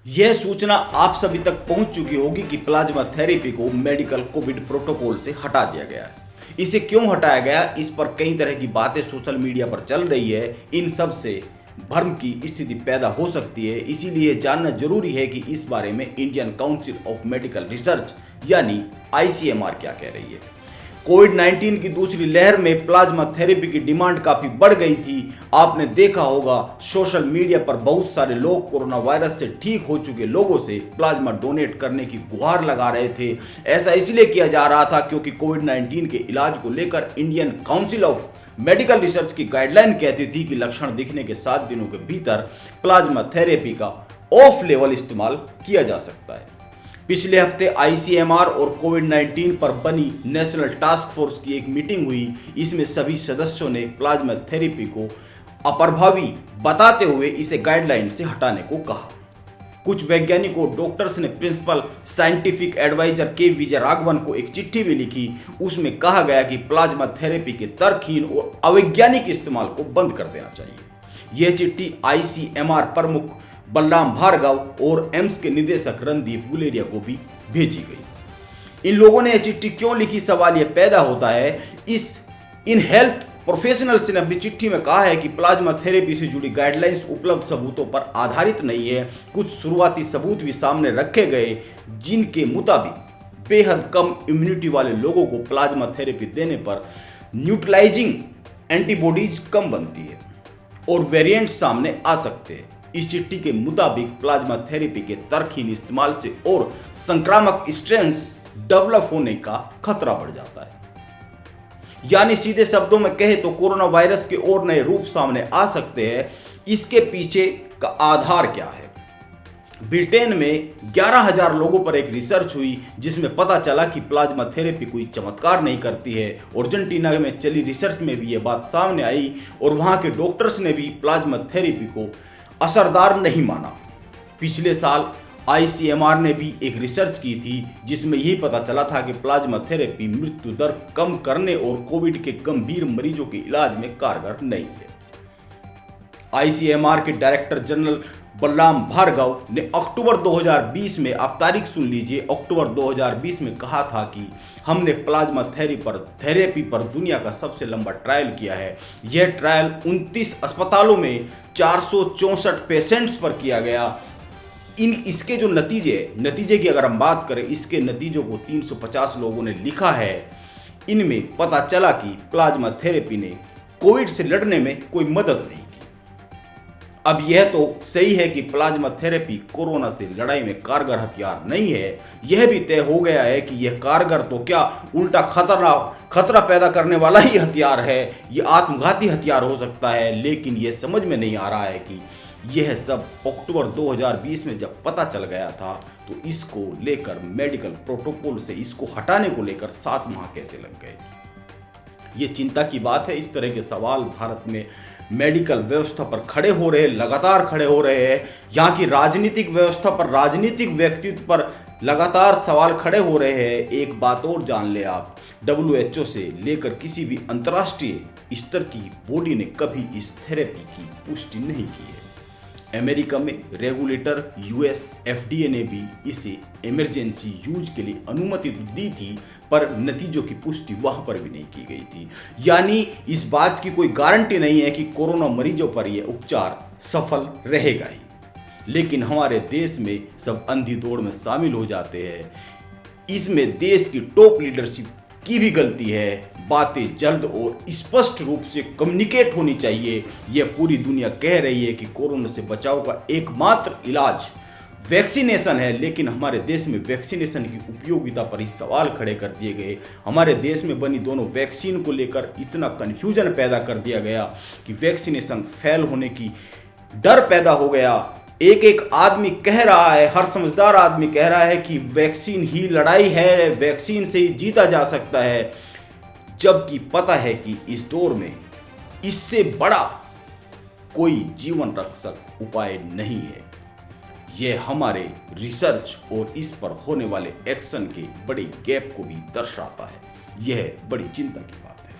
यह सूचना आप सभी तक पहुंच चुकी होगी कि प्लाज्मा थेरेपी को मेडिकल कोविड प्रोटोकॉल से हटा दिया गया है। इसे क्यों हटाया गया, इस पर कई तरह की बातें सोशल मीडिया पर चल रही है। इन सब से भ्रम की स्थिति पैदा हो सकती है, इसीलिए जानना जरूरी है कि इस बारे में Indian council of medical research यानी ICMR क्या कह रही है। कोविड-19 की दूसरी लहर में प्लाज्मा थेरेपी की डिमांड काफी बढ़ गई थी। आपने देखा होगा सोशल मीडिया पर बहुत सारे लोग कोरोना वायरस से ठीक हो चुके लोगों से प्लाज्मा डोनेट करने की गुहार लगा रहे थे। ऐसा इसलिए किया जा रहा था क्योंकि कोविड-19 के इलाज को लेकर Indian council of medical research की गाइडलाइन कहती थी कि लक्षण दिखने के 7 दिनों के भीतर प्लाज्मा थेरेपी का ऑफ लेवल इस्तेमाल किया जा सकता है। पिछले हफ्ते ICMR और कोविड-19 पर बनी नेशनल टास्क फोर्स की एक मीटिंग हुई। इसमें सभी सदस्यों ने प्लाज्मा थेरेपी को अप्रभावी बताते हुए इसे गाइडलाइन से हटाने को कहा। कुछ वैज्ञानिकों डॉक्टर्स ने प्रिंसिपल साइंटिफिक एडवाइजर के विजय राघवन को एक चिट्ठी भी लिखी। उसमें कहा गया कि प्लाज्मा थेरेपी के तर्कहीन और अवैज्ञानिक इस्तेमाल को बंद कर देना चाहिए। यह चिट्ठी ICMR प्रमुख बलराम भार्गव और एम्स के निदेशक रणदीप गुलेरिया को भी भेजी गई। इन लोगों ने यह चिट्ठी क्यों लिखी, सवाल यह पैदा होता है। इन हेल्थ प्रोफेशनल्स ने अपनी चिट्ठी में कहा है कि प्लाज्मा थेरेपी से जुड़ी गाइडलाइंस उपलब्ध सबूतों पर आधारित नहीं है। कुछ शुरुआती सबूत भी सामने रखे गए जिनके मुताबिक बेहद कम इम्यूनिटी वाले लोगों को प्लाज्मा थेरेपी देने पर न्यूट्रलाइजिंग एंटीबॉडीज कम बनती है और वेरिएंट सामने आ सकते हैं। इस चिट्ठी के मुताबिक प्लाज्मा थेरेपी के तर्कहीन इस्तेमाल से और संक्रामक स्ट्रेन्स डेवलप होने का खतरा बढ़ जाता है। यानी सीधे शब्दों में कहे तो कोरोना वायरस के और नए रूप सामने आ सकते हैं। इसके पीछे का आधार क्या है? ब्रिटेन में 11,000 लोगों पर एक रिसर्च हुई जिसमें पता चला कि प्लाज्मा थेरेपी कोई चमत्कार नहीं करती है। अर्जेंटीना में चली रिसर्च में भी यह बात सामने आई और वहां के डॉक्टर्स ने भी प्लाज्मा थेरेपी को असरदार नहीं माना। पिछले साल ICMR ने भी एक रिसर्च की थी जिसमें यही पता चला था कि प्लाज्मा थेरेपी मृत्यु दर कम करने और कोविड के गंभीर मरीजों के इलाज में कारगर नहीं है। ICMR के डायरेक्टर जनरल बलराम भार्गव ने अक्टूबर 2020 में, आप तारीख सुन लीजिए, अक्टूबर 2020 में कहा था कि हमने प्लाज्मा थेरेपी पर दुनिया का सबसे लंबा ट्रायल किया है। यह ट्रायल 29 अस्पतालों में 464 पेशेंट्स पर किया गया। इसके जो नतीजे की अगर हम बात करें, इसके नतीजों को 350 लोगों ने लिखा है। इनमें पता चला कि प्लाज्मा थेरेपी ने कोविड से लड़ने में कोई मदद नहीं की। अब यह तो सही है कि प्लाज्मा थेरेपी कोरोना से लड़ाई में कारगर हथियार नहीं है। यह भी तय हो गया है कि यह कारगर तो क्या, उल्टा खतरा पैदा करने वाला ही हथियार है। यह आत्मघाती हथियार हो सकता है। लेकिन यह समझ में नहीं आ रहा है कि यह सब अक्टूबर 2020 में जब पता चल गया था तो इसको लेकर मेडिकल प्रोटोकॉल से इसको हटाने को लेकर 7 माह कैसे लग गए। ये चिंता की बात है। इस तरह के सवाल भारत में मेडिकल व्यवस्था पर खड़े हो रहे, लगातार खड़े हो रहे हैं। यहाँ की राजनीतिक व्यवस्था पर, राजनीतिक व्यक्तित्व पर लगातार सवाल खड़े हो रहे हैं। एक बात और जान ले आप, WHO से लेकर किसी भी अंतर्राष्ट्रीय स्तर की बॉडी ने कभी इस थेरेपी की पुष्टि नहीं की है। अमेरिका में रेगुलेटर US FDA ने भी इसे इमरजेंसी यूज के लिए अनुमति तो दी थी, पर नतीजों की पुष्टि वहां पर भी नहीं की गई थी। यानी इस बात की कोई गारंटी नहीं है कि कोरोना मरीजों पर यह उपचार सफल रहेगा ही। लेकिन हमारे देश में सब अंधी दौड़ में शामिल हो जाते हैं। इसमें देश की टॉप लीडरशिप की भी गलती है। बातें जल्द और स्पष्ट रूप से कम्युनिकेट होनी चाहिए। यह पूरी दुनिया कह रही है कि कोरोना से बचाव का एकमात्र इलाज वैक्सीनेशन है, लेकिन हमारे देश में वैक्सीनेशन की उपयोगिता पर ही सवाल खड़े कर दिए गए। हमारे देश में बनी दोनों वैक्सीन को लेकर इतना कन्फ्यूजन पैदा कर दिया गया कि वैक्सीनेशन फेल होने की डर पैदा हो गया। एक आदमी कह रहा है, हर समझदार आदमी कह रहा है कि वैक्सीन ही लड़ाई है, वैक्सीन से ही जीता जा सकता है, जबकि पता है कि इस दौर में इससे बड़ा कोई जीवन रक्षक उपाय नहीं है। यह हमारे रिसर्च और इस पर होने वाले एक्शन के बड़े गैप को भी दर्शाता है। यह बड़ी चिंता की बात है।